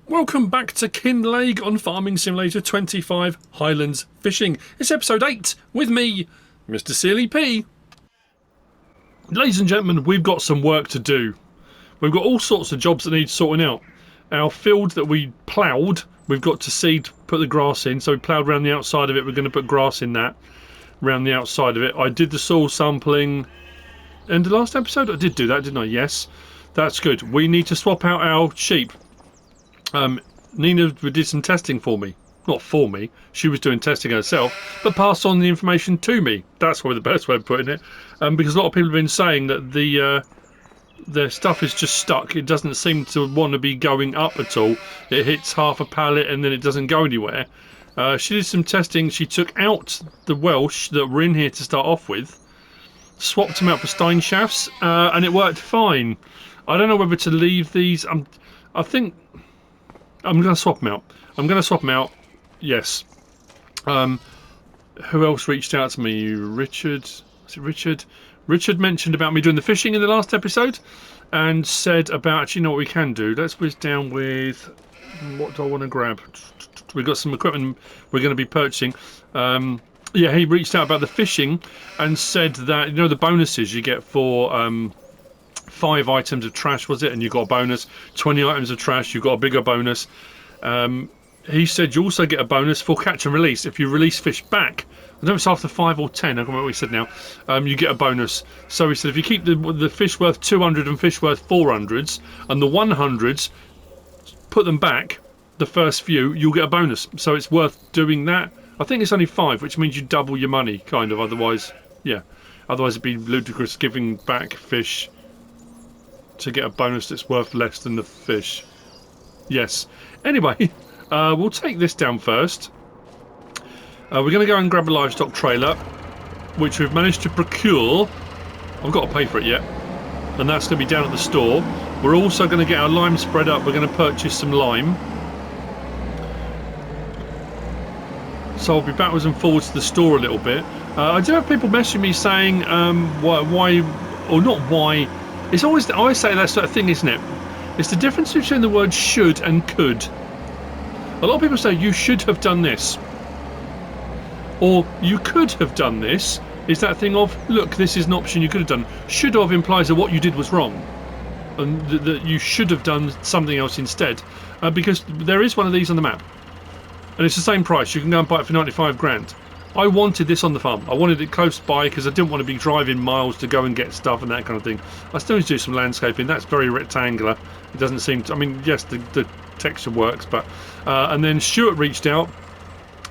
Welcome back to Kinlaig on Farming Simulator 25 Highlands Fishing. It's episode 8 with me, MrSealyp. Ladies and gentlemen, we've got some work to do. We've got all sorts of jobs that need sorting out. Our field that we ploughed, we've got to seed, put the grass in. So we ploughed around the outside of it. We're going to put grass in that, around the outside of it. I did the soil sampling in the last episode. I did do that, didn't I? Yes. That's good. We need to swap out our sheep. Nina did some testing for me. Not for me. She was doing testing herself, but passed on the information to me. That's probably the best way of putting it. Because a lot of people have been saying that their stuff is just stuck. It doesn't seem to want to be going up at all. It hits half a pallet and then it doesn't go anywhere. She did some testing. She took out the Welsh that were in here to start off with, swapped them out for Stein shafts, and it worked fine. I don't know whether to leave these. I think I'm going to swap them out. Yes. Who else reached out to me? Richard. Is it Richard? Richard mentioned about me doing the fishing in the last episode and said about, actually, you know what we can do? Let's whiz down with, what do I want to grab? We've got some equipment we're going to be purchasing. Yeah, he reached out about the fishing and said that, you know, the bonuses you get for 5 items of trash, was it? And you got a bonus. 20 items of trash, you got a bigger bonus. He said you also get a bonus for catch and release. If you release fish back, I don't know if it's after 5 or 10, I can't remember what he said now, you get a bonus. So he said if you keep the fish worth 200 and fish worth 400s, and the 100s, put them back, the first few, you'll get a bonus. So it's worth doing that. I think it's only 5, which means you double your money, kind of. Otherwise, yeah. Otherwise it'd be ludicrous giving back fish to get a bonus that's worth less than the fish. Yes. Anyway, we'll take this down first. We're going to go and grab a livestock trailer, which we've managed to procure. I've got to pay for it yet. And that's going to be down at the store. We're also going to get our lime spread up. We're going to purchase some lime. So I'll be backwards and forwards to the store a little bit. I do have people messaging me saying why, or not why. It's always, I always say that sort of thing, isn't it? It's the difference between the word should and could. A lot of people say you should have done this, or you could have done this. Is that thing of, look, this is an option you could have done. Should have implies that what you did was wrong, and that you should have done something else instead. Because there is one of these on the map, and it's the same price. You can go and buy it for 95 grand. I wanted this on the farm. I wanted it close by because I didn't want to be driving miles to go and get stuff and that kind of thing. I still need to do some landscaping. That's very rectangular. It doesn't seem to, I mean, yes, the texture works, but and then Stuart reached out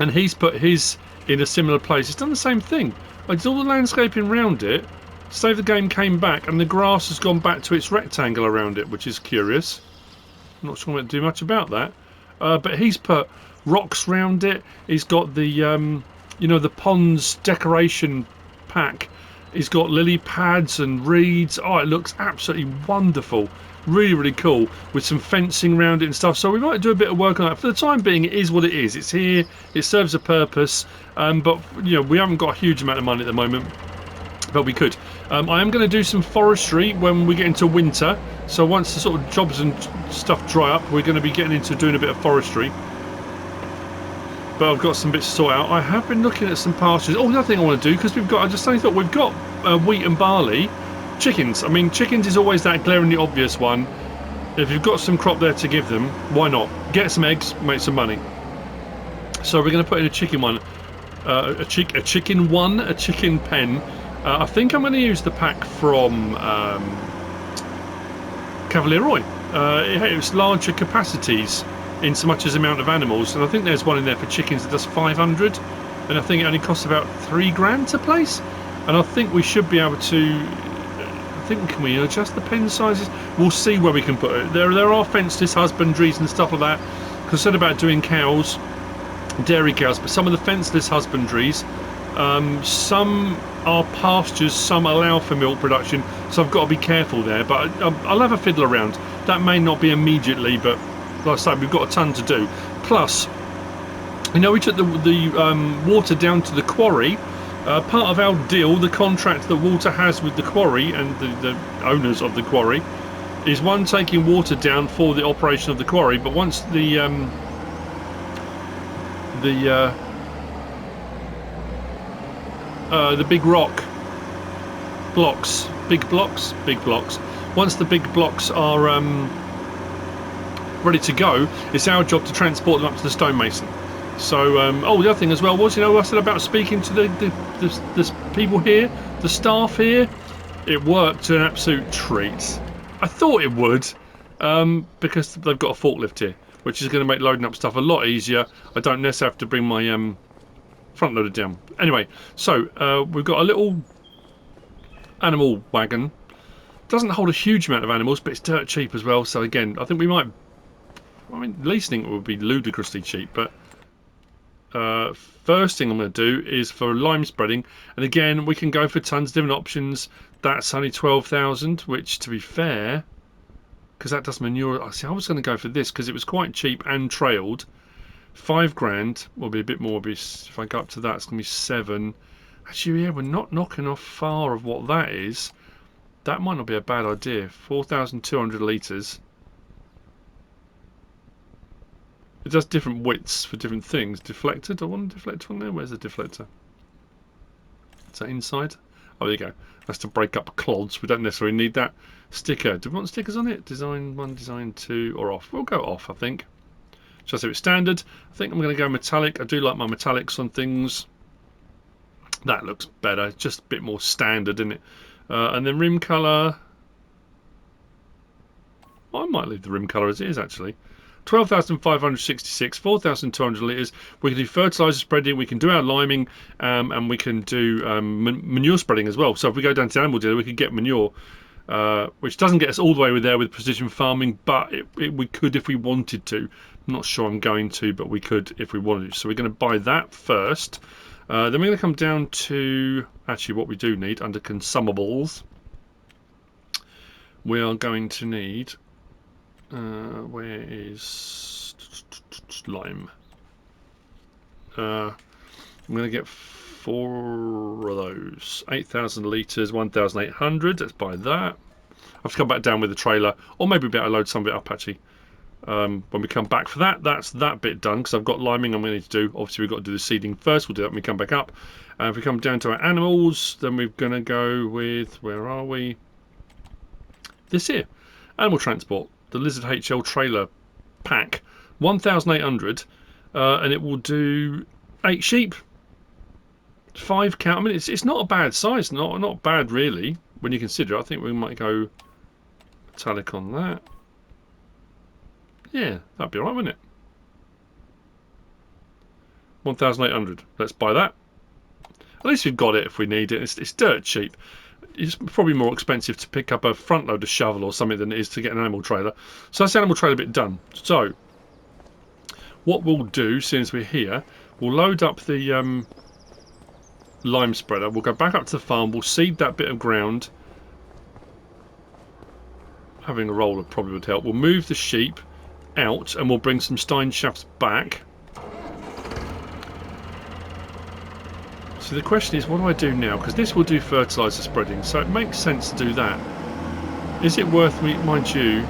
and he's put his in a similar place. It's done the same thing. I did all the landscaping around it. Save the game came back and the grass has gone back to its rectangle around it, which is curious. I'm not sure I'm going to do much about that. But he's put rocks round it. He's got the you know, the ponds decoration pack. He's got lily pads and reeds. Oh, it looks absolutely wonderful. Really, really cool. With some fencing around it and stuff. So we might do a bit of work on that. For the time being, it is what it is. It's here. It serves a purpose. But, you know, we haven't got a huge amount of money at the moment. But we could. I am going to do some forestry when we get into winter. So once the sort of jobs and stuff dry up, we're going to be getting into doing a bit of forestry. But I've got some bits to sort out. I have been looking at some pastures. Oh, another thing I want to do, because I just suddenly thought we've got wheat and barley. Chickens. I mean, chickens is always that glaringly obvious one. If you've got some crop there to give them, why not? Get some eggs, make some money. So we're going to put in a chicken one. A chicken pen. I think I'm going to use the pack from Cavalier Roy. It's larger capacities in so much as amount of animals, and I think there's one in there for chickens that does 500, and I think it only costs about 3 grand to place. And I think we should be able to, can we adjust the pen sizes? We'll see where we can put it. There are fenceless husbandries and stuff like that, because I said about doing cows, dairy cows, but some of the fenceless husbandries, some are pastures, some allow for milk production, so I've got to be careful there. But I'll have a fiddle around. That may not be immediately, but like I say, we've got a ton to do. Plus, you know, we took the water down to the quarry. Part of our deal, the contract that Water has with the quarry and the owners of the quarry, is one, taking water down for the operation of the quarry, but once the big rock blocks, big blocks, once the big blocks are ready to go, it's our job to transport them up to the stonemason. So oh, the other thing as well was, you know, I said about speaking to the people here, the staff here. It worked to an absolute treat. I thought it would, because they've got a forklift here, which is going to make loading up stuff a lot easier. I don't necessarily have to bring my front loader down. Anyway, so we've got a little animal wagon. Doesn't hold a huge amount of animals, but it's dirt cheap as well. So again, I think we might, I mean, leasing it would be ludicrously cheap, but first thing I'm going to do is for lime spreading, and again we can go for tons of different options. That's only 12,000, which, to be fair, because that does manure. I was going to go for this because it was quite cheap and trailed. 5 grand will be a bit more. If I go up to that, it's going to be 7. Actually, yeah, we're not knocking off far of what that is. That might not be a bad idea. 4,200 litres. It does different widths for different things. Deflector, do I want a deflector on there? Where's the deflector? Is that inside? Oh, there you go. That's to break up clods. We don't necessarily need that. Sticker. Do we want stickers on it? Design 1, design 2, or off? We'll go off, I think. Just so it's standard. I think I'm going to go metallic. I do like my metallics on things. That looks better. Just a bit more standard, isn't it? And then rim colour. I might leave the rim colour as it is, actually. 12,566, 4,200 litres. We can do fertiliser spreading, we can do our liming, and we can do manure spreading as well. So if we go down to the animal dealer, we can get manure, which doesn't get us all the way there with precision farming, but we could if we wanted to. I'm not sure I'm going to, but we could if we wanted to. So we're going to buy that first. Then we're going to come down to actually what we do need under consumables. We are going to need... where is lime? I'm going to get 4 of those. 8,000 litres, 1,800. Let's buy that. I have to come back down with the trailer, or maybe better load some of it up actually. When we come back for that, that's that bit done because I've got liming I'm going to need to do. Obviously, we've got to do the seeding first. We'll do that when we come back up. If we come down to our animals, then we're going to go with, where are we? This here, animal transport. The Lizard HL trailer pack, 1,800, and it will do 8 sheep, 5 cow. I mean, it's not a bad size, not bad really when you consider it. I think we might go metallic on that. Yeah, that'd be alright, wouldn't it? 1,800. Let's buy that. At least we've got it if we need it. It's dirt cheap. It's probably more expensive to pick up a front loader shovel or something than it is to get an animal trailer. So that's the animal trailer bit done. So what we'll do, since we're here, we'll load up the lime spreader. We'll go back up to the farm. We'll seed that bit of ground. Having a roller probably would help. We'll move the sheep out and we'll bring some stine shafts back. So the question is, what do I do now? Because this will do fertiliser spreading, so it makes sense to do that. Is it worth me, mind you,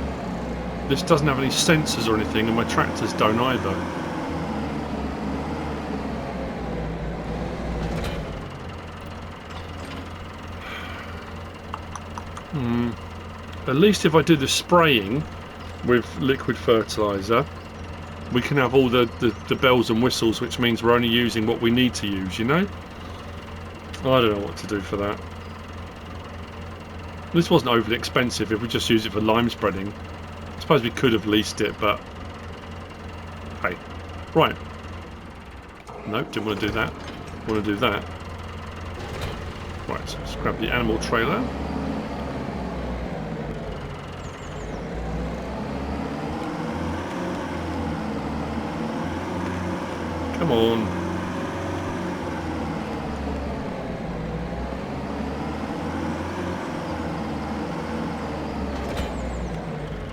this doesn't have any sensors or anything, and my tractors don't either. At least if I do the spraying with liquid fertiliser, we can have all the bells and whistles, which means we're only using what we need to use, you know? I don't know what to do for that. This wasn't overly expensive if we just use it for lime spreading. I suppose we could have leased it, but hey. Right. No, didn't want to do that. Want to do that. Right, so let's grab the animal trailer. Come on.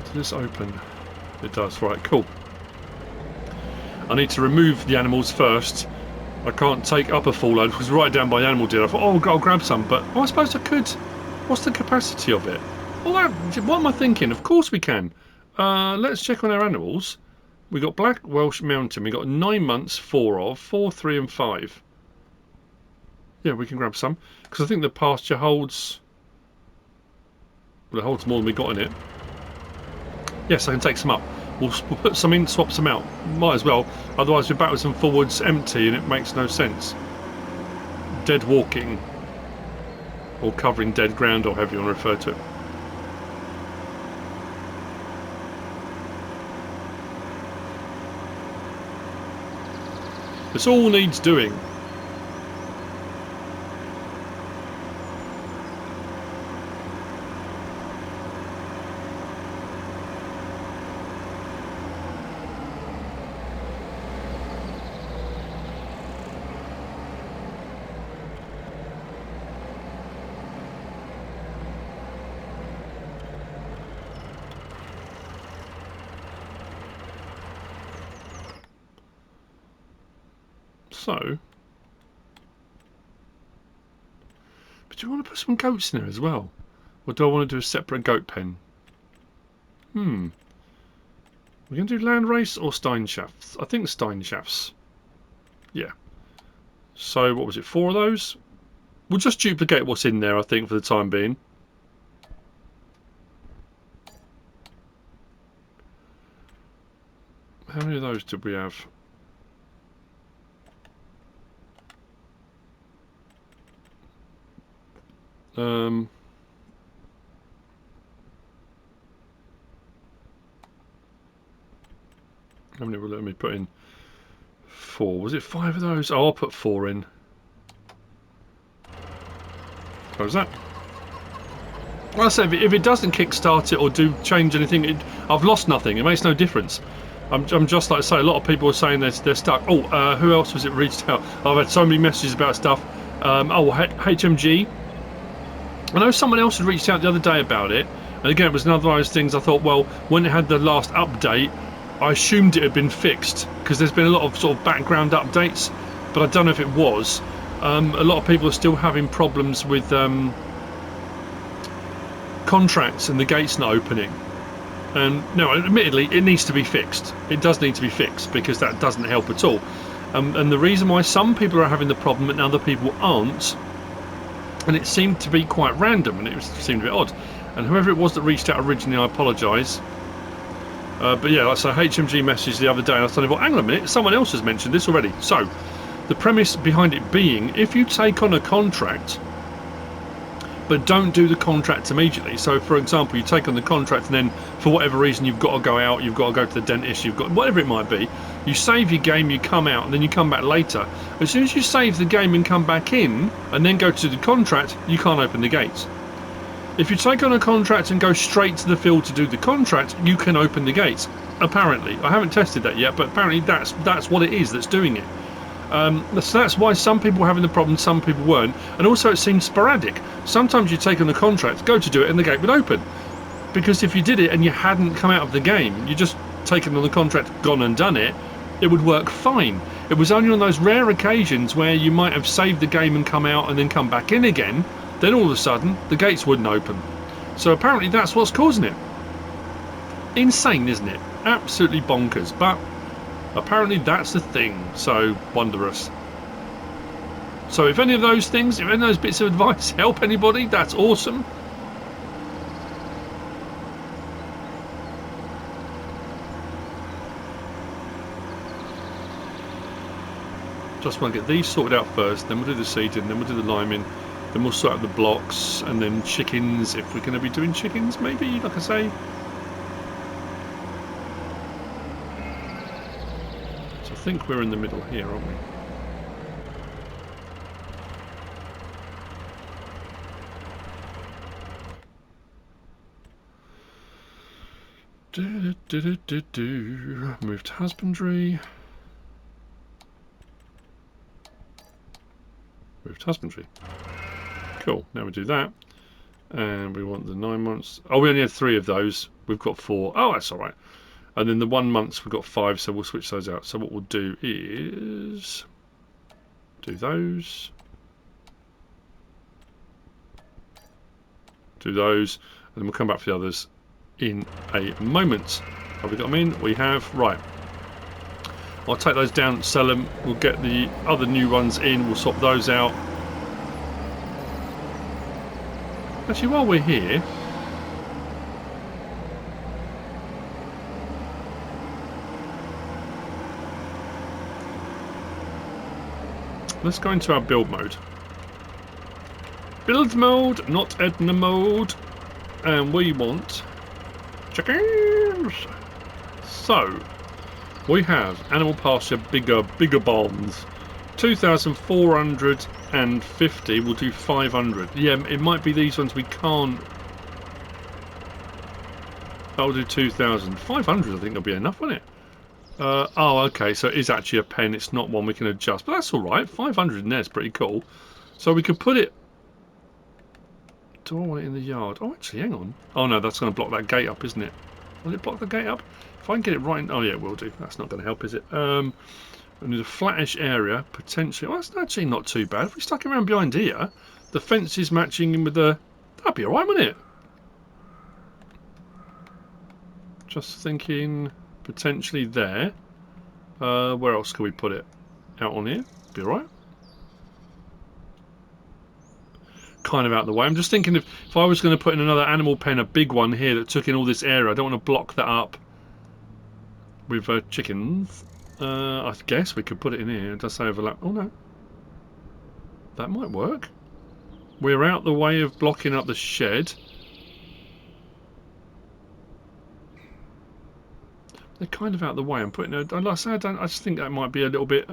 Does this open? It does. Right, cool. I need to remove the animals first. I can't take up a full load because right down by the animal dealer. I thought, oh, I'll grab some, but I suppose I could. What's the capacity of it? Although, what am I thinking? Of course we can. Let's check on our animals. We got Black Welsh Mountain. We got 9 months, 4 of 4, 3, and 5. Yeah, we can grab some because I think the pasture holds. Well, it holds more than we got in it. Yes, I can take some up. We'll put some in, swap some out. Might as well. Otherwise, we're backwards and forwards empty, and it makes no sense. Dead walking, or covering dead ground, or however you want to refer to it. This all needs doing. So, but do you want to put some goats in there as well? Or do I want to do a separate goat pen? We're going to do land race or Steinschafts? I think Steinschafts. Yeah. So, what was it? 4 of those? We'll just duplicate what's in there, I think, for the time being. How many of those did we have? How many will let me put in? 4. Was it 5 of those? Oh, I'll put 4 in. How's that? Well, I say if it doesn't kickstart it or do change anything, I've lost nothing. It makes no difference. I'm just like I say. A lot of people are saying they're stuck. Oh, who else was it reached out? I've had so many messages about stuff. HMG. I know someone else had reached out the other day about it, and again it was another one of those things. I thought, well, when it had the last update, I assumed it had been fixed because there's been a lot of sort of background updates, but I don't know if it was. A lot of people are still having problems with contracts and the gates not opening. And no, admittedly, it needs to be fixed. It does need to be fixed because that doesn't help at all. And the reason why some people are having the problem and other people aren't, and it seemed to be quite random, and it seemed a bit odd. And whoever it was that reached out originally, I apologise. But yeah, like I say, HMG messaged the other day, and I thought, well, hang on a minute, someone else has mentioned this already. So, the premise behind it being, if you take on a contract, but don't do the contract immediately. So, for example, you take on the contract, and then for whatever reason you've got to go out, you've got to go to the dentist, you've got whatever it might be. You save your game, you come out, and then you come back later. As soon as you save the game and come back in, and then go to the contract, you can't open the gates. If you take on a contract and go straight to the field to do the contract, you can open the gates. Apparently, I haven't tested that yet, but apparently that's what it is that's doing it. So that's why some people were having the problem, some people weren't, and also it seemed sporadic. Sometimes you take on the contract, go to do it, and the gate would open. Because if you did it and you hadn't come out of the game, you just taken on the contract, gone and done it, it would work fine. It was only on those rare occasions where you might have saved the game and come out and then come back in again, then all of a sudden the gates wouldn't open. So apparently that's what's causing it. Insane, isn't it? Absolutely bonkers, but apparently that's the thing, so wondrous. So if any of those things, if any of those bits of advice help anybody, that's awesome. Just want to get these sorted out first, then we'll do the seeding, then we'll do the liming, then we'll sort out the blocks, and then chickens, if we're going to be doing chickens, maybe, like I say. So I think we're in the middle here, aren't we? Move to husbandry. Move to husbandry. Cool, now we do that. And we want the 9 months. Oh, we only had 3 of those. We've got 4. Oh, that's alright. And then the 1 months we've got 5, so we'll switch those out. So what we'll do is do those. Do those. then we'll come back for the others in a moment. Have we got them in? We have. Right. I'll take those down, sell them. We'll get the other new ones in. We'll swap those out. Actually, while we're here, let's go into our build mode. Build mode, not Edna mode. And we want chickens. So, we have animal pasture, bigger barns. 2,450. We'll do 500. Yeah, it might be these ones we can't. That'll do 2,000. 500, I think, will be enough, won't it? Oh, okay. So it is actually a pen. It's not one we can adjust, but that's all right. 500 in there is pretty cool. So we could put it. Do I want it in the yard? Oh, actually, hang on. Oh no, that's going to block that gate up, isn't it? Will it block the gate up? If I can get it right... Oh yeah, it will do. That's not going to help, is it? We need a flattish area, potentially. Oh, that's actually not too bad. If we stuck around behind here, the fence is matching in with the... That'd be alright, wouldn't it? Just thinking, potentially there. Where else can we put it? Out on here? Be alright. Kind of out of the way. I'm just thinking if I was going to put in another animal pen, a big one here that took in all this area, I don't want to block that up with chickens. I guess we could put it in here. It does say overlap. Oh no, that might work. We're out the way of blocking up the shed. They're kind of out the way. I'm putting. Like I say, I just think that might be a little bit.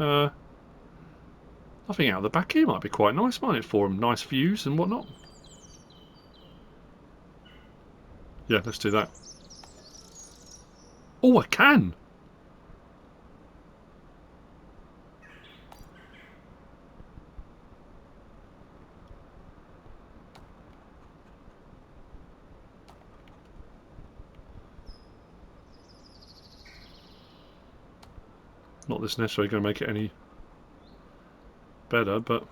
I think out the back here might be quite nice, mightn't it, for them? Nice views and whatnot. Yeah, let's do that. Oh, I can! Not this necessarily going to make it any better, but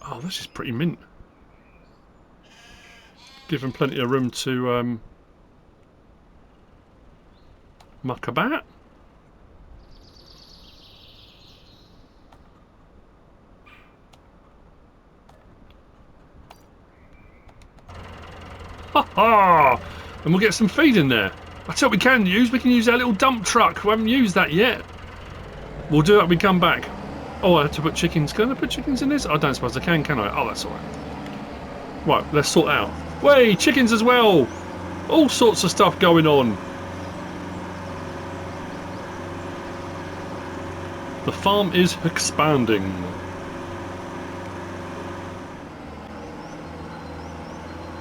oh, this is pretty mint. Give them plenty of room to muck about. Ha ha! And we'll get some feed in there. That's what we can use. We can use our little dump truck. We haven't used that yet. We'll do that when we come back. Oh, I have to put chickens. Can I put chickens in this? I don't suppose I can I? Oh, that's alright. Right, let's sort that out. Way, chickens as well! All sorts of stuff going on. The farm is expanding.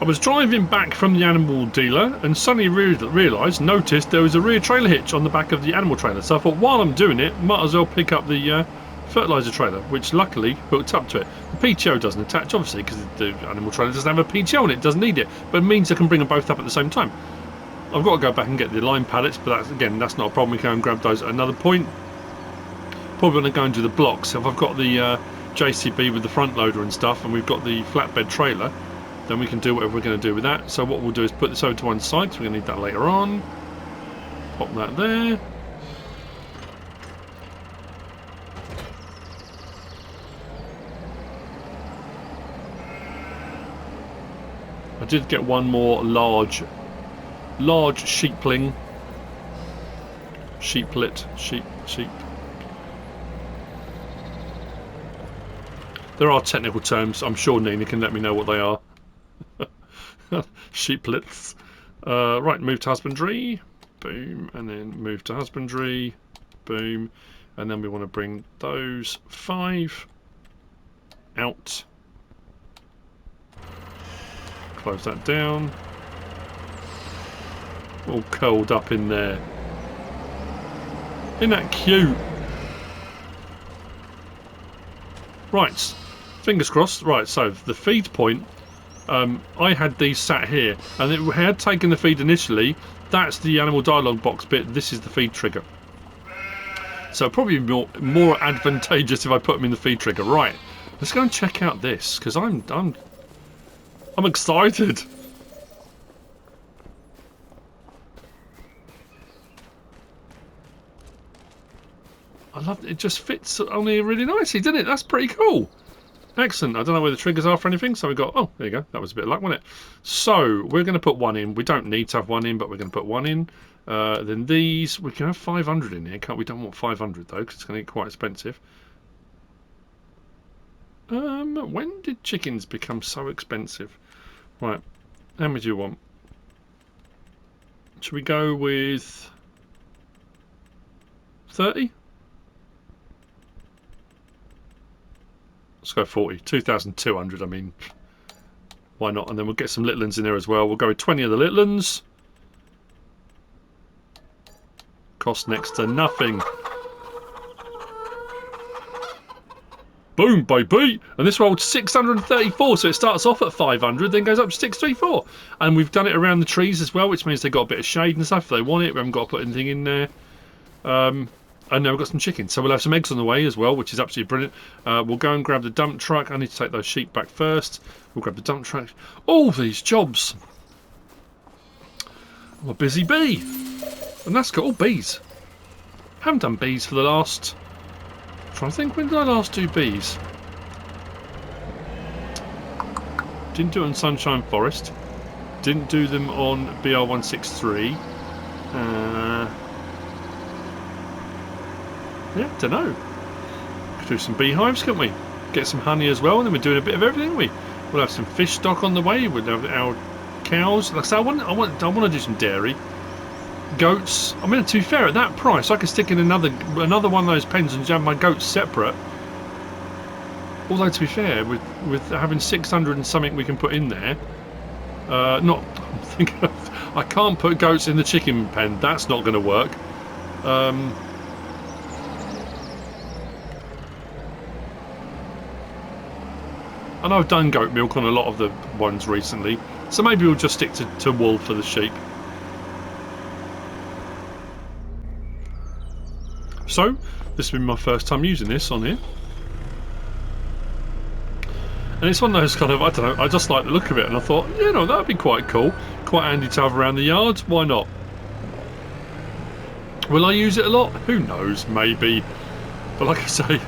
I was driving back from the animal dealer and suddenly noticed there was a rear trailer hitch on the back of the animal trailer. So I thought, while I'm doing it, might as well pick up the fertiliser trailer, which luckily hooked up to it. The PTO doesn't attach, obviously, because the animal trailer doesn't have a PTO on it, doesn't need it, but it means I can bring them both up at the same time. I've got to go back and get the line pallets, but that's not a problem. We can grab those at another point. Probably going to go and do the blocks. If I've got the JCB with the front loader and stuff, and we've got the flatbed trailer, then we can do whatever we're going to do with that. So what we'll do is put this over to one side, so we're going to need that later on. Pop that there. I did get one more large sheepling. Sheep. There are technical terms. I'm sure Nina can let me know what they are. Sheeplets. Right, move to husbandry. Boom. And then move to husbandry. Boom. And then we want to bring those 5 out. Close that down. All curled up in there. Isn't that cute? Right. Fingers crossed. Right, so the feed point, I had these sat here, and it had taken the feed initially. That's the animal dialogue box bit. This is the feed trigger. So probably more advantageous if I put them in the feed trigger. Right, let's go and check out this, because I'm I'm excited. I love it. It just fits only really nicely, didn't it? That's pretty cool. Excellent. I don't know where the triggers are for anything, so we got... Oh, there you go. That was a bit of luck, wasn't it? So, we're going to put one in. We don't need to have one in, but we're going to put one in. Then these... We can have 500 in here, can't we? Don't want 500, though, because it's going to get quite expensive. When did chickens become so expensive? Right. How many do you want? Should we go with... 30? Let's go 40. 2,200, I mean. Why not? And then we'll get some little ones in there as well. We'll go with 20 of the little ones. Cost next to nothing. Boom, baby! And this rolled 634, so it starts off at 500, then goes up to 634. And we've done it around the trees as well, which means they've got a bit of shade and stuff if they want it. We haven't got to put anything in there. And now we've got some chickens, so we'll have some eggs on the way as well, which is absolutely brilliant. We'll go and grab the dump truck. I need to take those sheep back first. We'll grab the dump truck. All these jobs. I'm a busy bee. And that's got all bees. I haven't done bees for the last... I'm trying to think, when did I last do bees? Didn't do it on Sunshine Forest. Didn't do them on BR163. Yeah, don't know. Could do some beehives, couldn't we? Get some honey as well, and then we're doing a bit of everything, we. We'll have some fish stock on the way. We'll have our cows. Like I say, I want to do some dairy. Goats. I mean, to be fair, at that price, I could stick in another one of those pens and jam my goats separate. Although, to be fair, with having 600 and something we can put in there, I'm thinking I can't put goats in the chicken pen. That's not going to work. I know I've done goat milk on a lot of the ones recently, so maybe we'll just stick to wool for the sheep. So, this has been my first time using this on here. And it's one of those kind of, I don't know, I just like the look of it, and I thought, you know, that would be quite cool. Quite handy to have around the yard, why not? Will I use it a lot? Who knows, maybe. But like I say,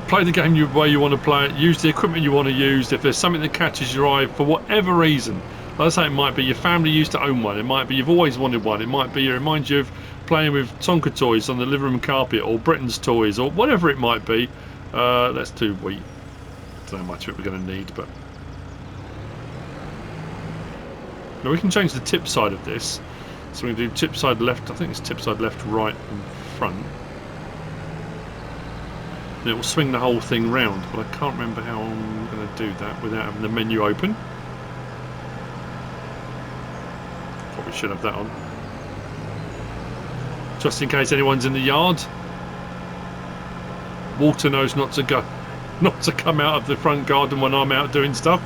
play the game the way you want to play it, use the equipment you want to use. If there's something that catches your eye for whatever reason, like I say, it might be your family used to own one, it might be you've always wanted one, it might be it reminds you of playing with Tonka toys on the living room carpet, or Britain's toys, or whatever it might be. Let's do wheat. I don't know how much of it we're going to need, but now we can change the tip side of this. So we can do tip side left, I think it's tip side left, right and front. And it will swing the whole thing round, but I can't remember how I'm going to do that without having the menu open. Probably should have that on. Just in case anyone's in the yard. Water knows not to come out of the front garden when I'm out doing stuff.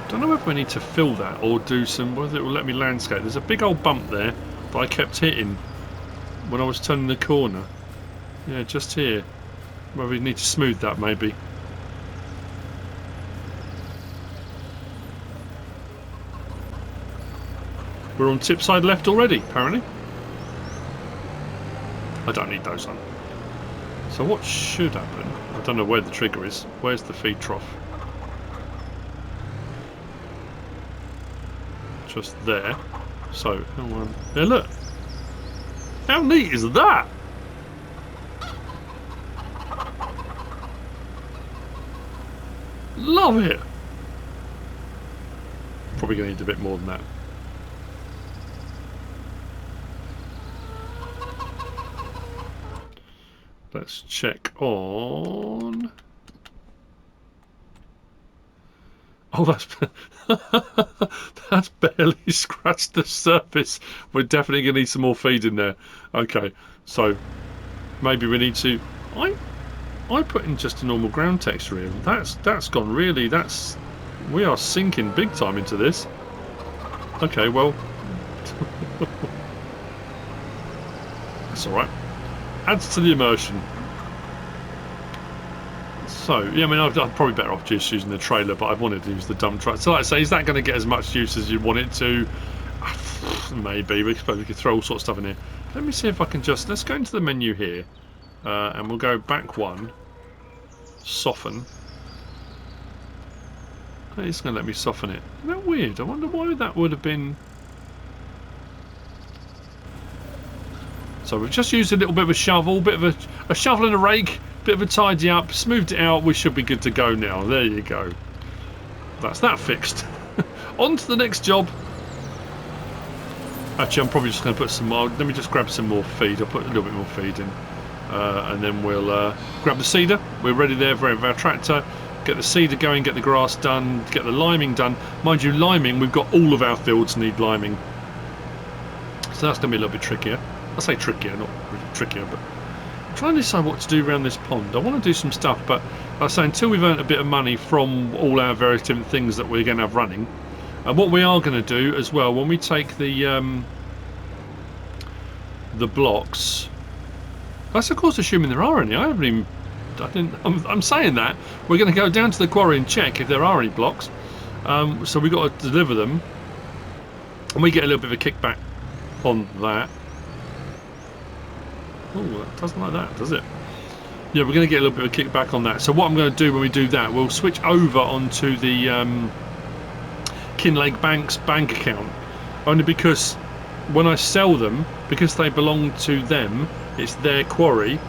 Don't know if we need to fill that or do some, whether it will let me landscape. There's a big old bump there that I kept hitting when I was turning the corner. Yeah, just here. Well, we need to smooth that maybe. We're on tip side left already, apparently. I don't need those on. So what should happen? I don't know where the trigger is. Where's the feed trough? Just there. So, hang on. Yeah, look. How neat is that? Love it. Probably going to need a bit more than that. Let's check on... Oh, that's barely scratched the surface. We're definitely going to need some more feed in there. Okay, so maybe we need to... I put in just a normal ground texture here. That's gone really... We are sinking big time into this. Okay, well... That's alright. Adds to the immersion. Let's So, yeah, I mean, I'm probably better off just using the trailer, but I wanted to use the dump truck. So, like I say, is that going to get as much use as you want it to? Maybe. We could throw all sorts of stuff in here. Let me see if I can just... Let's go into the menu here. And we'll go back one. Soften. It's going to let me soften it. Isn't that weird? I wonder why that would have been... So we've just used a little bit of a shovel, bit of a shovel and a rake, bit of a tidy up, smoothed it out. We should be good to go now. There you go. That's that fixed. On to the next job. Actually, I'm probably just going to put some more. Let me just grab some more feed. I'll put a little bit more feed in, and then we'll grab the seeder. We're ready there for our tractor. Get the seeder going, get the grass done, get the liming done. Mind you, liming, we've got all of our fields need liming, so that's going to be a little bit trickier. I say trickier, not really trickier, but I'm trying to decide what to do around this pond. I want to do some stuff, but like I say, until we've earned a bit of money from all our various different things that we're going to have running, and what we are going to do as well, when we take the blocks, that's of course assuming there are any. I'm saying that we're going to go down to the quarry and check if there are any blocks. So we've got to deliver them, and we get a little bit of a kickback on that. Oh, that doesn't like that, does it? Yeah, we're going to get a little bit of a kickback on that. So what I'm going to do when we do that, we'll switch over onto the Kinlaig Bank's bank account, only because when I sell them, because they belong to them, it's their quarry,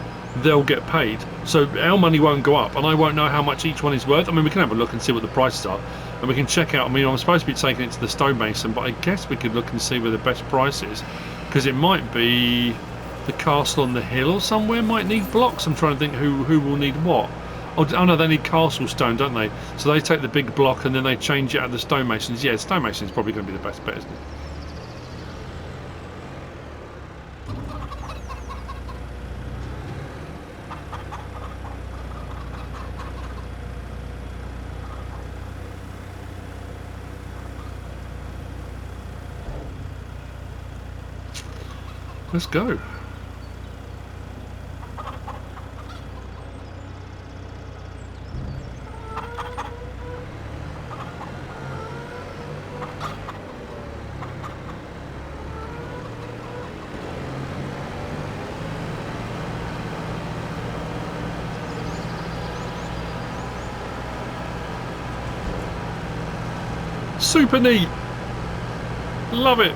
they'll get paid. So our money won't go up, and I won't know how much each one is worth. I mean, we can have a look and see what the prices are, and we can check out. I mean, I'm supposed to be taking it to the stonemason, but I guess we could look and see where the best price is, because it might be the castle on the hill or somewhere might need blocks. I'm trying to think who will need what. Oh no, they need castle stone, don't they? So they take the big block and then they change it out of the stonemasons. Yeah, stonemasons is probably going to be the best bet, isn't it? Let's go. Super neat. Love it.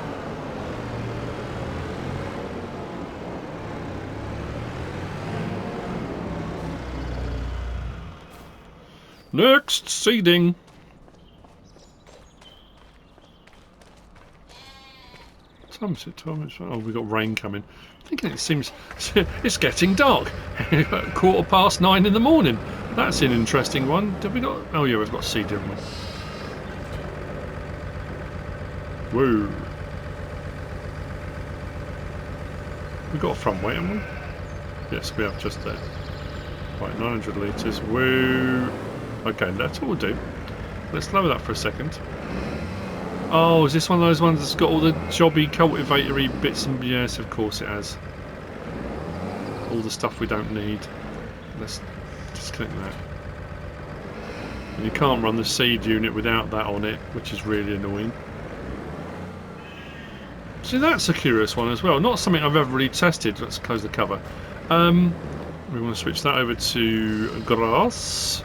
Next, seeding. Oh, we've got rain coming. I'm thinking it seems it's getting dark. 9:15 in the morning. That's an interesting one. Have we got? Oh yeah, we've got seed, haven't we? Woo. We got a front weight, haven't we? Yes, we have just there. Right, 900 litres. Woo. Okay, that's what we'll do. Let's lower that for a second. Oh, is this one of those ones that's got all the jobby, cultivatory bits and... Yes, of course it has. All the stuff we don't need. Let's disconnect that. And you can't run the seed unit without that on it, which is really annoying. See, that's a curious one as well. Not something I've ever really tested. Let's close the cover. We want to switch that over to grass.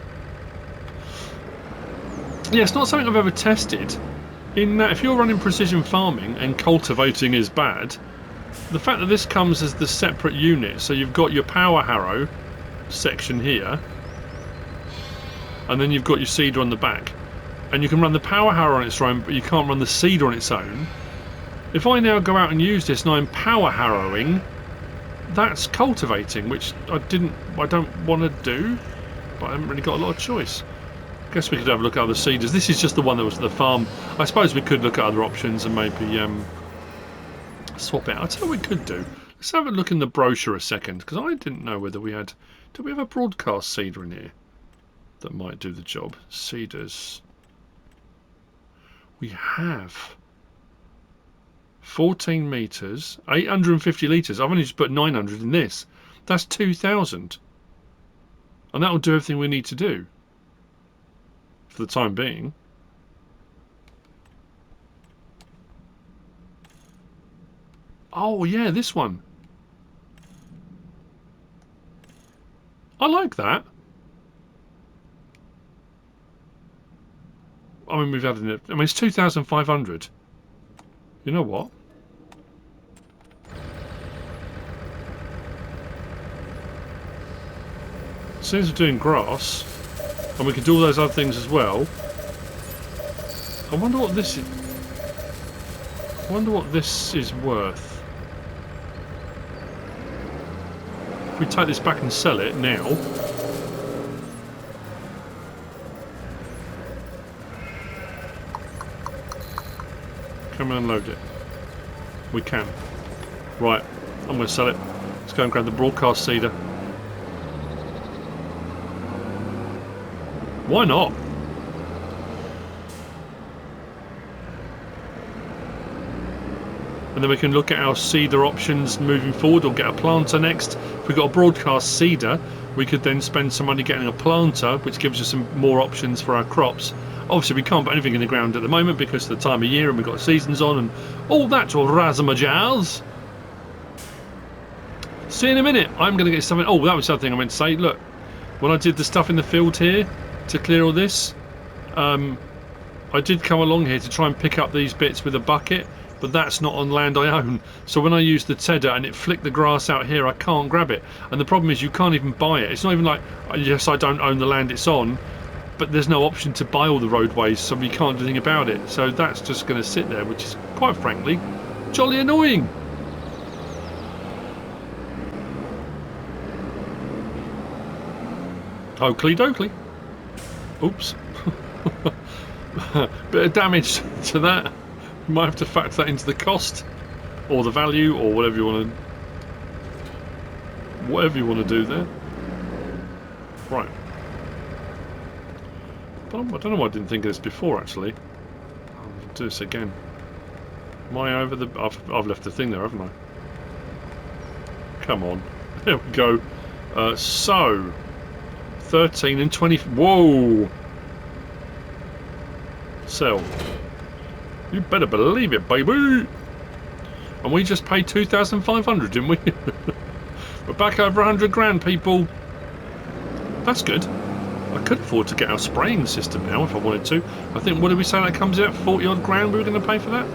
Yeah, it's not something I've ever tested. In that, if you're running precision farming and cultivating is bad, the fact that this comes as the separate unit, so you've got your power harrow section here, and then you've got your seeder on the back, and you can run the power harrow on its own, but you can't run the seeder on its own. If I now go out and use this and I'm power harrowing, that's cultivating, which I don't want to do, but I haven't really got a lot of choice. I guess we could have a look at other seeders. This is just the one that was at the farm. I suppose we could look at other options and maybe swap it out. I'll tell you what we could do. Let's have a look in the brochure a second, because I didn't know whether we had... Do we have a broadcast seeder in here that might do the job? Seeders. We have 14 metres, 850 litres. I've only just put 900 in this. That's 2,000. And that will do everything we need to do for the time being. Oh yeah, this one. I like that. I mean, we've added it. I mean, it's 2,500. You know what? As soon as we're doing grass, and we can do all those other things as well. I wonder what this is. I wonder what this is worth. If we take this back and sell it now. Come and unload it. We can. Right, I'm going to sell it. Let's go and grab the broadcast seeder. Why not? And then we can look at our seeder options moving forward, or get a planter next. If we've got a broadcast seeder, we could then spend some money getting a planter, which gives us some more options for our crops. Obviously, we can't put anything in the ground at the moment because of the time of year, and we've got seasons on and all that razzmatazz. See you in a minute. I'm going to get something. Oh, that was the other thing I meant to say. Look, when I did the stuff in the field here to clear all this, I did come along here to try and pick up these bits with a bucket, but that's not on land I own. So when I use the tedder and it flicked the grass out here, I can't grab it. And the problem is you can't even buy it. It's not even like, yes, I don't own the land it's on, but there's no option to buy all the roadways, so we can't do anything about it. So that's just going to sit there, which is, quite frankly, jolly annoying. Oakley dokley. Oops. Bit of damage to that. You might have to factor that into the cost, or the value, or whatever you want to do there. Right. I don't know why I didn't think of this before, actually. I'll do this again. Am I over the... I've left the thing there, haven't I? Come on. There we go. So... 13 and 20... Whoa! Sell. You better believe it, baby! And we just paid 2,500, didn't we? We're back over 100 grand, people. That's good. I could afford to get our spraying system now if I wanted to. I think, what did we say that comes out? 40 odd grand we were going to pay for that?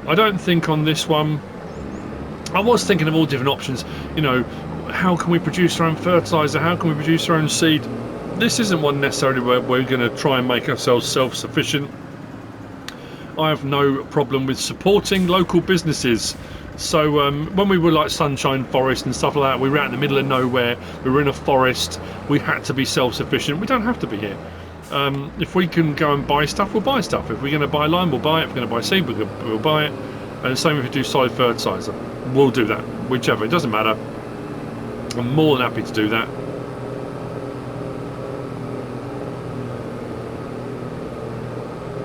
I don't think on this one. I was thinking of all different options. You know, how can we produce our own fertiliser? How can we produce our own seed? This isn't one necessarily where we're going to try and make ourselves self-sufficient. I have no problem with supporting local businesses. So when we were like Sunshine Forest and stuff like that, we were out in the middle of nowhere, we were in a forest, we had to be self-sufficient. We don't have to be here. If we can go and buy stuff, we'll buy stuff. If we're going to buy lime, we'll buy it. If we're going to buy seed, we'll buy it. And the same if we do solid fertiliser, we'll do that. Whichever, it doesn't matter. I'm more than happy to do that.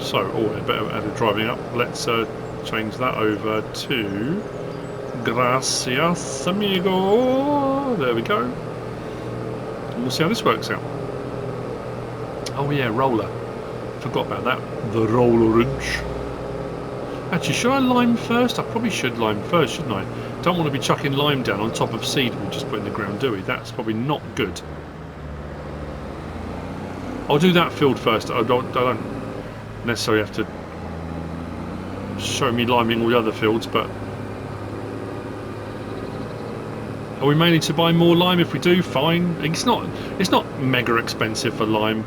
So, oh, better add driving up. Let's change that over to Gracias, amigo. There we go. And we'll see how this works out. Oh yeah, roller. Forgot about that. The roller wrench. Actually, should I lime first? I probably should lime first, shouldn't I? Don't want to be chucking lime down on top of seed we just put in the ground, do we? That's probably not good. I'll do that field first. I don't necessarily have to show me liming all the other fields, but are we mainly to buy more lime? If we do, fine. It's not mega expensive for lime.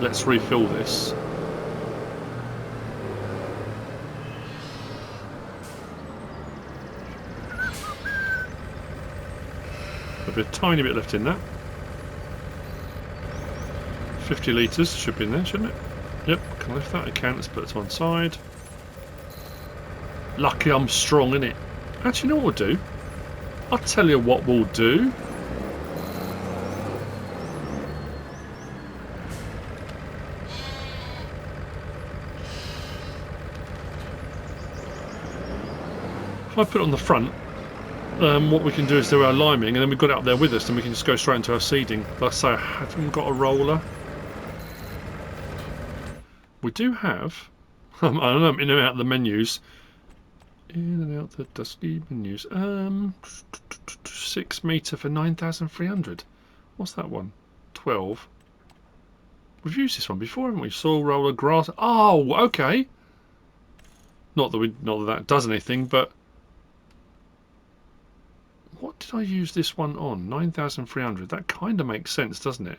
Let's refill this. There'll be a tiny bit left in that. 50 litres should be in there, shouldn't it? Yep, can I lift that? I can. Let's put it to one side. Lucky I'm strong, innit? Actually, you know what we'll do? I'll tell you what we'll do. if I put it on the front, what we can do is do our liming, and then we've got it up there with us, and we can just go straight into our seeding. Like I say, I haven't got a roller. We do have. I don't know, I'm in and out of the menus. In and out the dusty menus. 6 metre for 9,300. What's that one? 12. We've used this one before, haven't we? Soil roller, grass. Oh, okay. Not that that does anything, but what did I use this one on? 9,300. That kind of makes sense, doesn't it?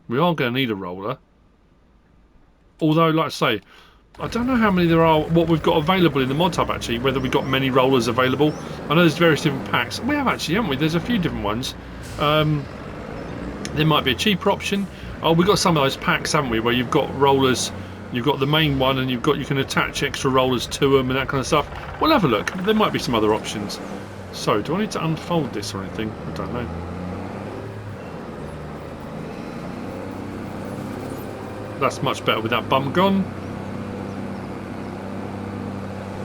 We are going to need a roller. Although, like I say, I don't know how many there are, what we've got available in the mod hub actually, whether we've got many rollers available. I know there's various different packs. We have actually, haven't we? There's a few different ones. There might be a cheaper option. Oh, we've got some of those packs, haven't we, where you've got rollers, you've got the main one, and you can attach extra rollers to them and that kind of stuff. We'll have a look. There might be some other options. So, do I need to unfold this or anything? I don't know. That's much better with that bump gone.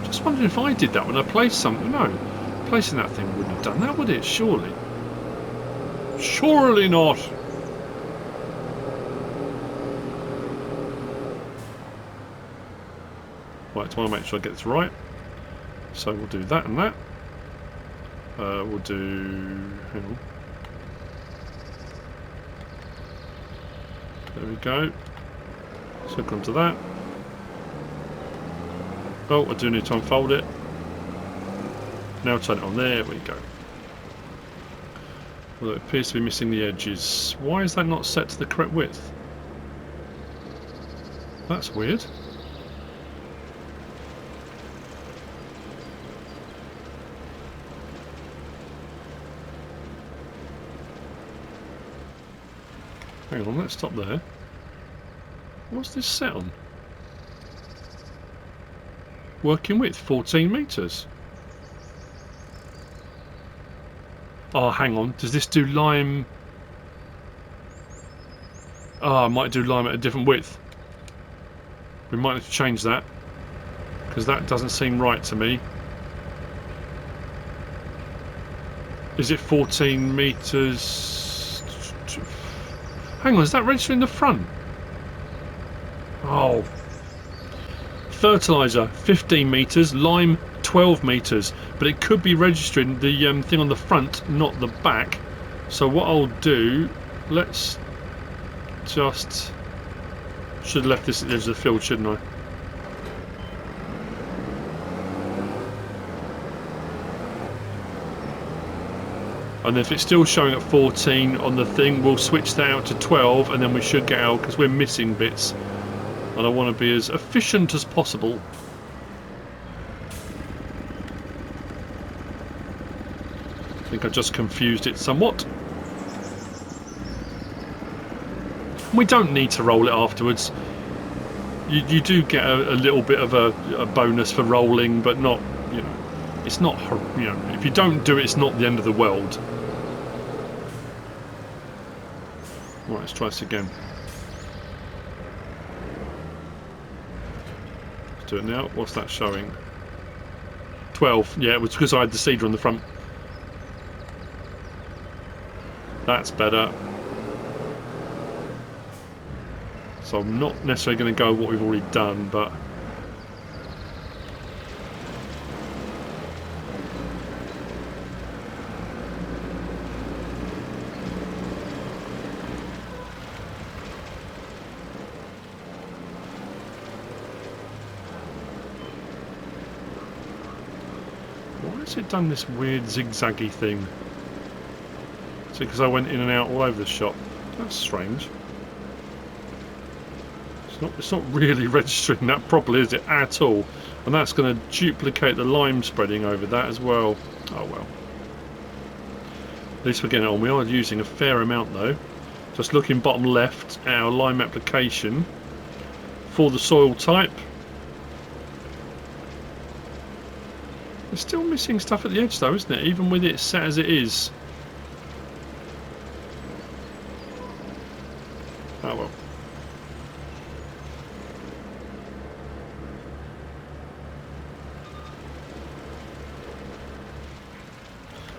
Just wondering if I did that when I placed something. No, placing that thing wouldn't have done that, would it? Surely. Surely not. Right, I want to make sure I get this right. So we'll do that and that. We'll do... Hang on. There we go. So come to that. Oh, I do need to unfold it. Now turn it on. There we go. Well, it appears to be missing the edges. Why is that not set to the correct width? That's weird. Hang on, let's stop there. What's this set on? Working width, 14 metres. Oh, hang on. Does this do lime? Oh, I might do lime at a different width. We might have to change that, because that doesn't seem right to me. Is it 14 metres? Hang on, is that registering the front? Oh. Fertiliser, 15 metres. Lime, 12 metres. But it could be registering the thing on the front, not the back. So what I'll do, let's just... Should have left this at the edge of the field, shouldn't I? And if it's still showing at 14 on the thing, we'll switch that out to 12, and then we should get out, because we're missing bits. And I want to be as efficient as possible. I think I just confused it somewhat. We don't need to roll it afterwards. You do get a little bit of a bonus for rolling, but not, you know, it's not, you know, if you don't do it, it's not the end of the world. Right, let's try this again. Let's do it now. What's that showing? 12. Yeah, it was because I had the seeder on the front. That's better. So I'm not necessarily going to go with what we've already done, but... Why has it done this weird zigzaggy thing? Is it because I went in and out all over the shop? That's strange. It's not really registering that properly, is it, at all? And that's going to duplicate the lime spreading over that as well. Oh well. At least we're getting it on. We are using a fair amount though. Just looking bottom left, our lime application for the soil type. It's still missing stuff at the edge though, isn't it? Even with it set as it is. Oh well.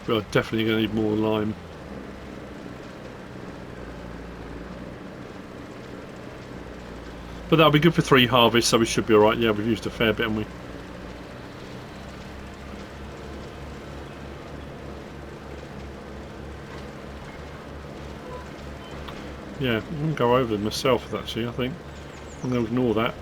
We're definitely going to need more lime. But that'll be good for 3 harvests, so we should be alright. Yeah, we've used a fair bit, haven't we? Yeah, I'm going to go over them myself, actually, I think. I'm going to ignore that.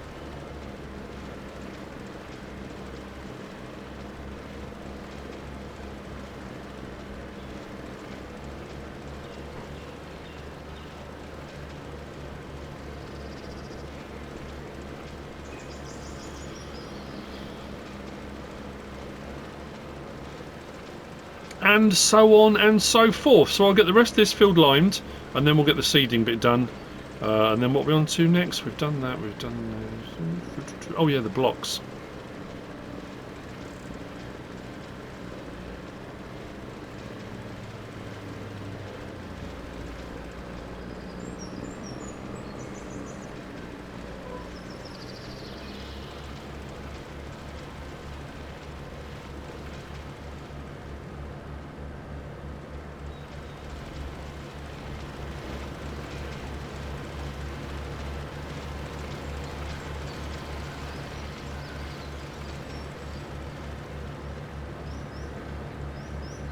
And so on and so forth. So I'll get the rest of this field limed, and then we'll get the seeding bit done. And then what we're on to next? We've done that. We've done. Oh yeah, the blocks.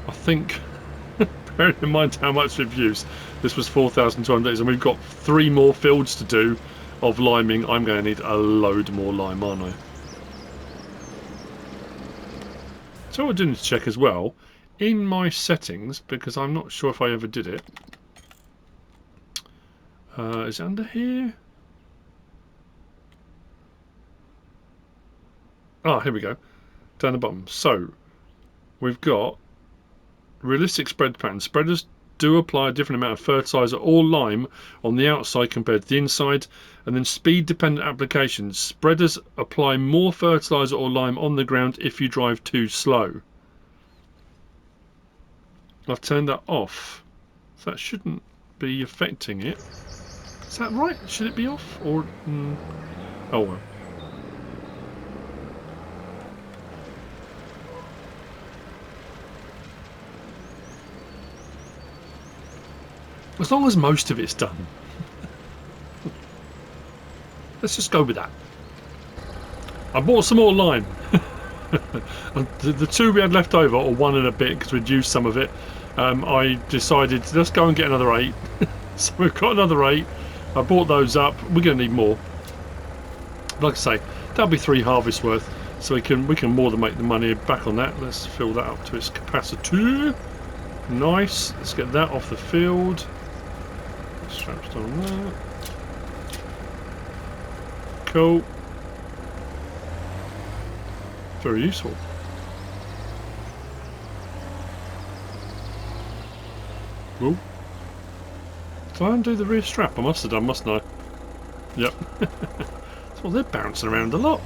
I think, bearing in mind how much we've used, this was 4,200 and we've got 3 more fields to do of liming. I'm going to need a load more lime, aren't I? So what I do need to check as well, in my settings, because I'm not sure if I ever did it. Is it under here? Ah, here we go. Down the bottom. So, we've got realistic spread pattern. Spreaders do apply a different amount of fertiliser or lime on the outside compared to the inside. And then speed dependent applications. Spreaders apply more fertiliser or lime on the ground if you drive too slow. I've turned that off. So that shouldn't be affecting it. Is that right? Should it be off? Or oh well. As long as most of it's done. Let's just go with that. I bought some more lime. the 2 we had left over, or 1 and a bit, because we'd used some of it. I decided, let's go and get another 8. So we've got another 8. I bought those up. We're going to need more. Like I say, that'll be 3 harvests worth. So we can more than make the money back on that. Let's fill that up to its capacity. Nice. Let's get that off the field. Straps on there. Cool. Very useful. Whoa. Did I undo the rear strap? I must have done, mustn't I? Yep. Well, they're bouncing around a lot.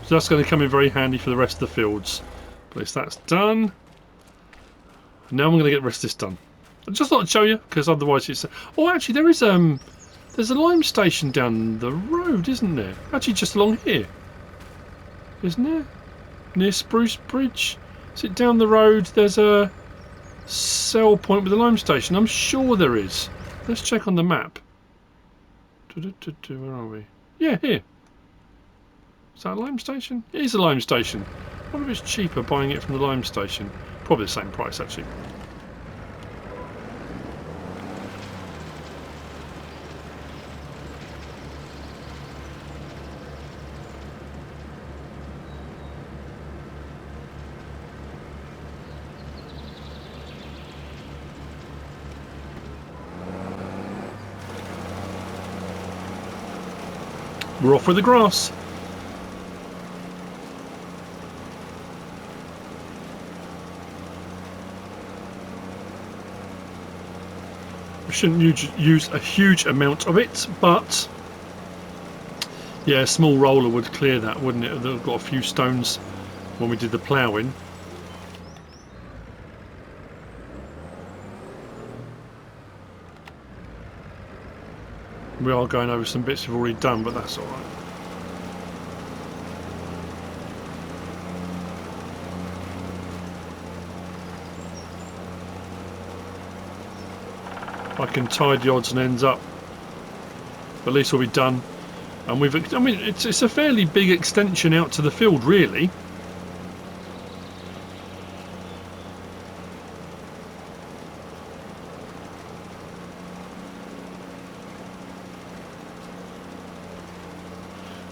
So that's going to come in very handy for the rest of the fields. At least that's done. Now I'm going to get the rest of this done. I just thought I'd show you, because otherwise it's... Oh, actually, there's a lime station down the road, isn't there? Actually, just along here. Isn't there? Near Spruce Bridge. Is it down the road? There's a sell point with a lime station. I'm sure there is. Let's check on the map. Where are we? Yeah, here. Is that a lime station? It is a lime station. I wonder if it's cheaper buying it from the lime station. Probably the same price, actually. We're off with the grass. We shouldn't use a huge amount of it, but yeah, a small roller would clear that, wouldn't it? They've got a few stones when we did the ploughing. We are going over some bits we've already done, but that's alright. I can tie the odds and ends up. But at least we'll be done. And we've, I mean, it's a fairly big extension out to the field, really.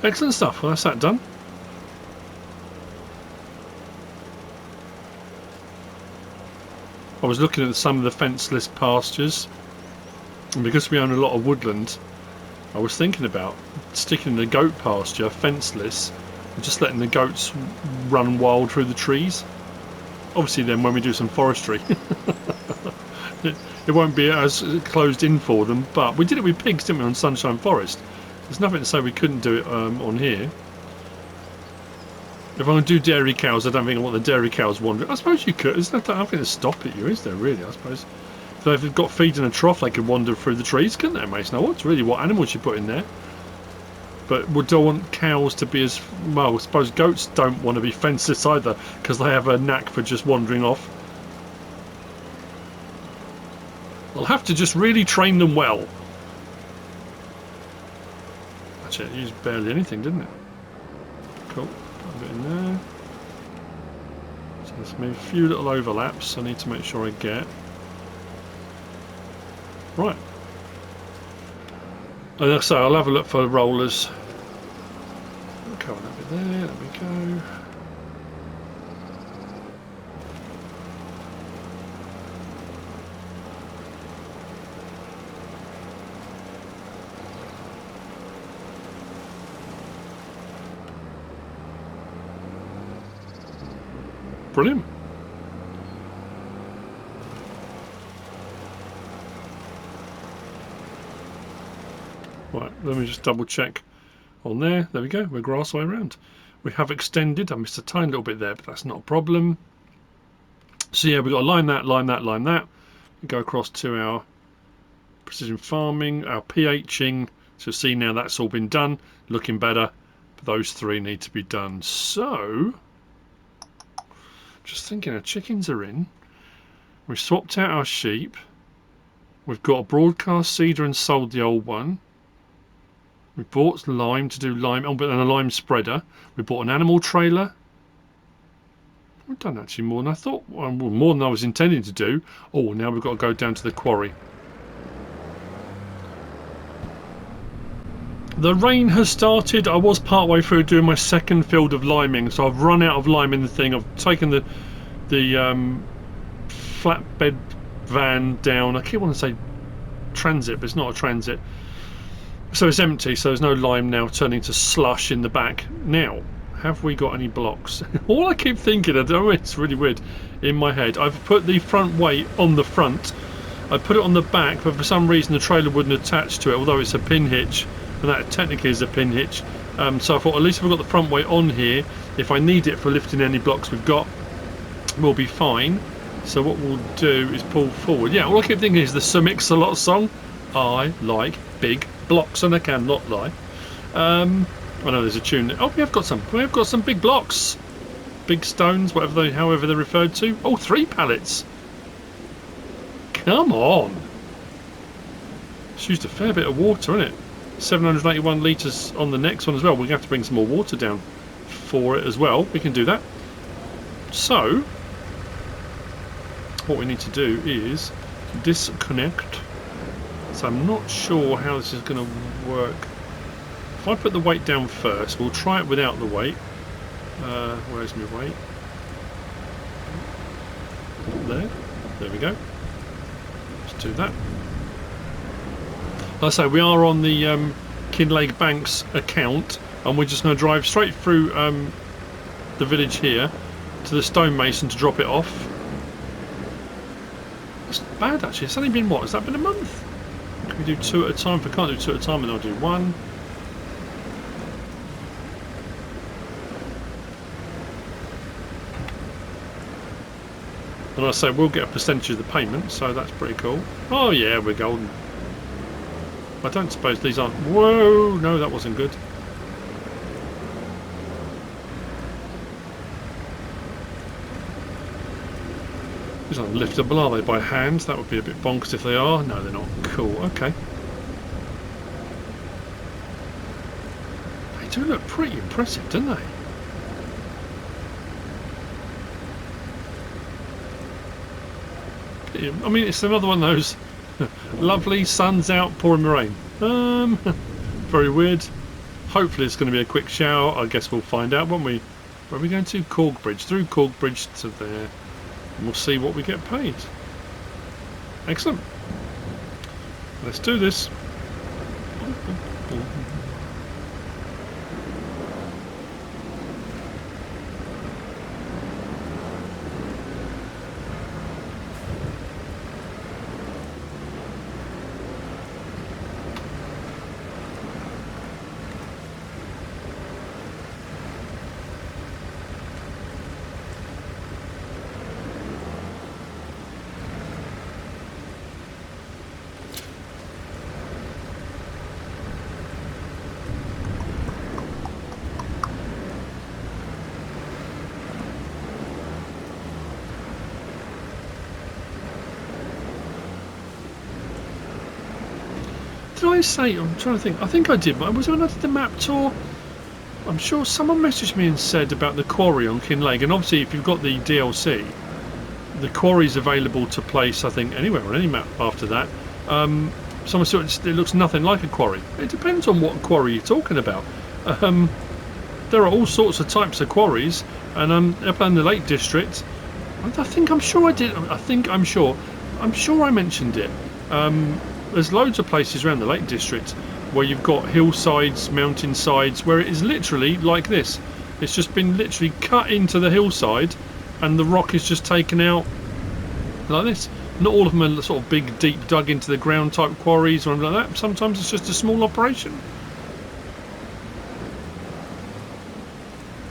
Excellent stuff. Well, that's that done. I was looking at some of the fenceless pastures, and because we own a lot of woodland, I was thinking about sticking the goat pasture fenceless and just letting the goats run wild through the trees. Obviously then when we do some forestry it won't be as closed in for them, but we did it with pigs, didn't we, on Sunshine Forest. There's nothing to say we couldn't do it on here. If I'm going to do dairy cows, I don't think I want the dairy cows wandering. I suppose you could. There's nothing to stop it, is there, really, I suppose? So if they've got feed in a trough, they could wander through the trees, couldn't they, Mason? Now, what's really what animals you put in there? But would I want cows to be as... Well, I suppose goats don't want to be fenceless either, because they have a knack for just wandering off. I'll have to just really train them well. Actually, it used barely anything, didn't it? Cool. Put a bit in there. So there's maybe a few little overlaps I need to make sure I get. Right. So I'll have a look for rollers. Cover that bit there. There we go. Brilliant. Right, let me just double check on there. There we go, we're grass way around. We have extended, I missed a tiny little bit there, but that's not a problem. So yeah, we've got to line that, line that, line that. We go across to our precision farming, our pHing. So see now that's all been done, looking better. But those three need to be done. So, just thinking our chickens are in. We've swapped out our sheep. We've got a broadcast seeder and sold the old one. We bought lime to do lime, and a lime spreader. We bought an animal trailer. We've done actually more than I thought, well, more than I was intending to do. Oh, now we've got to go down to the quarry. The rain has started. I was part way through doing my second field of liming, so I've run out of lime in the thing. I've taken the flatbed van down. I keep wanting to say transit, but it's not a transit. So it's empty, so there's no lime now turning to slush in the back. Now, have we got any blocks? All I keep thinking, I don't know, it's really weird in my head. I've put the front weight on the front. I put it on the back, but for some reason the trailer wouldn't attach to it, although it's a pin hitch, and that technically is a pin hitch. So I thought at least if we've got the front weight on here, if I need it for lifting any blocks we've got, we'll be fine. So what we'll do is pull forward. Yeah, all I keep thinking is the Sir Mix-a-Lot song. I like big blocks, and I cannot lie. I know there's a tune. Oh, we have got some. We have got some big blocks, big stones, however they're referred to. Oh, 3 pallets. Come on. It's used a fair bit of water, isn't it? 781 litres on the next one as well. We're going to have to bring some more water down for it as well. We can do that. So, what we need to do is disconnect. So I'm not sure how this is going to work. If I put the weight down first, we'll try it without the weight. Where's my weight? There we go. Let's do that. Like I say, we are on the Kinlaig Banks account, and we're just going to drive straight through the village here to the stonemason to drop it off. That's not bad actually. It's only been what? Has that been a month? Can we do 2 at a time? If we can't do 2 at a time, then I'll do 1. And I say we'll get a percentage of the payment, so that's pretty cool. Oh yeah, we're golden. I don't suppose these aren't... Whoa! No, that wasn't good. These aren't liftable, are they, by hand? That would be a bit bonkers if they are. No, they're not. Cool, okay. They do look pretty impressive, don't they? I mean, it's another one of those lovely, sun's out, pouring the rain. Very weird. Hopefully it's going to be a quick shower. I guess we'll find out, won't we? Where are we going to? Corkbridge. Through Corkbridge to there. And we'll see what we get paid. Excellent. Let's do this. Did I say, I'm trying to think, I think I did, but was it when I did the map tour? I'm sure someone messaged me and said about the quarry on Kinlaig, and obviously if you've got the DLC, the quarry's available to place, I think, anywhere on any map after that. Someone said it looks nothing like a quarry. It depends on what quarry you're talking about. There are all sorts of types of quarries, and up in the Lake District, I'm sure I mentioned it. There's loads of places around the Lake District where you've got hillsides, mountainsides, where it is literally like this. It's just been literally cut into the hillside and the rock is just taken out like this. Not all of them are sort of big, deep, dug into the ground type quarries or anything like that. Sometimes it's just a small operation.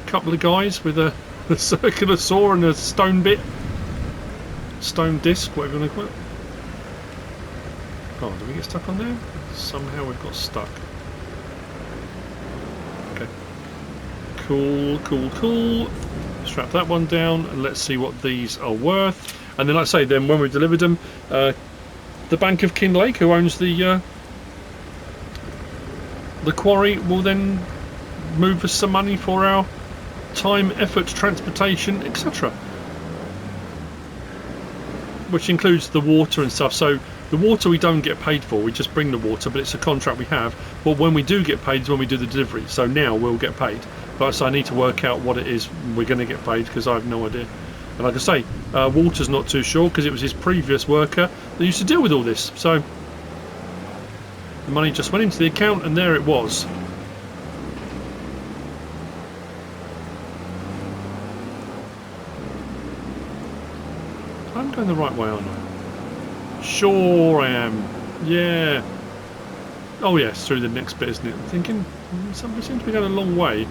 A couple of guys with a circular saw and a stone bit. Stone disc, whatever you want to call it. Oh, did we get stuck on there? Somehow we've got stuck. Okay. Cool. Strap that one down and let's see what these are worth. And then, like I say, then when we've delivered them, the Bank of Kinlaig, who owns the quarry, will then move us some money for our time, effort, transportation, etc. Which includes the water and stuff. So the water we don't get paid for, we just bring the water, but it's a contract we have. But when we do get paid is when we do the delivery. So now we'll get paid. But so I need to work out what it is we're going to get paid because I have no idea. And like I say, Walter's not too sure because it was his previous worker that used to deal with all this. So the money just went into the account and there it was. I'm going the right way, aren't I? Sure I am. Yeah. Oh yes, through the next bit, isn't it? I'm thinking somebody seems to be going a long way.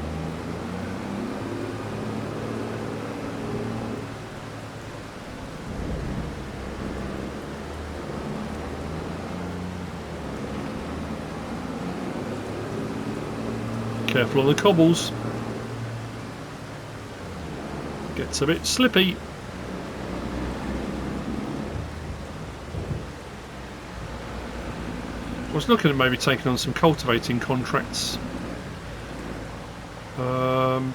Careful on the cobbles. Gets a bit slippy. I was looking at maybe taking on some cultivating contracts. I'm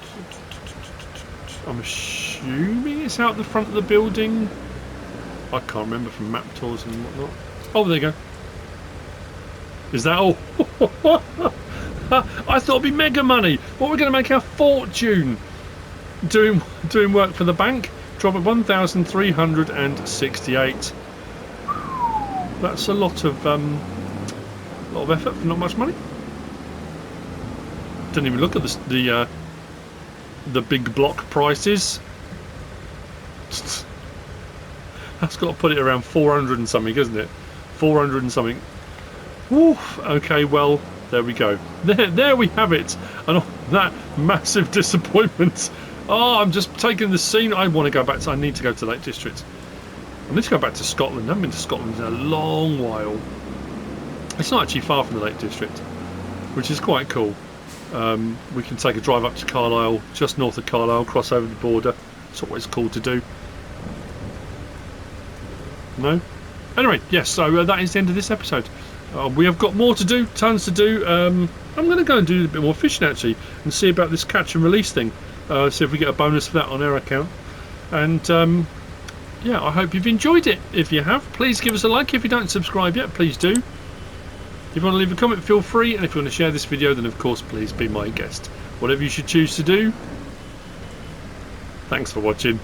assuming it's out the front of the building. I can't remember from map tours and whatnot. Oh, there you go. Is that all? I thought it'd be mega money. What, we're going to make our fortune doing work for the bank. Drop at 1,368. That's a lot of effort for not much money. Didn't even look at the big block prices. That's got to put it around 400 and something, isn't it? 400 and something. Woof. Okay, well, there we go. There we have it. And oh, that massive disappointment. Oh, I'm just taking the scene. I want to go back to. I need to go to Lake District. I need to go back to Scotland. I haven't been to Scotland in a long while. It's not actually far from the Lake District, which is quite cool. We can take a drive up to Carlisle, just north of Carlisle, cross over the border. It's always cool to do. No? Anyway, yes, so that is the end of this episode. We have got more to do, tons to do. I'm going to go and do a bit more fishing actually and see about this catch and release thing. See if we get a bonus for that on our account. And yeah, I hope you've enjoyed it. If you have, please give us a like. If you don't subscribe yet, please do. If you want to leave a comment, feel free. And if you want to share this video, then of course, please be my guest. Whatever you should choose to do. Thanks for watching.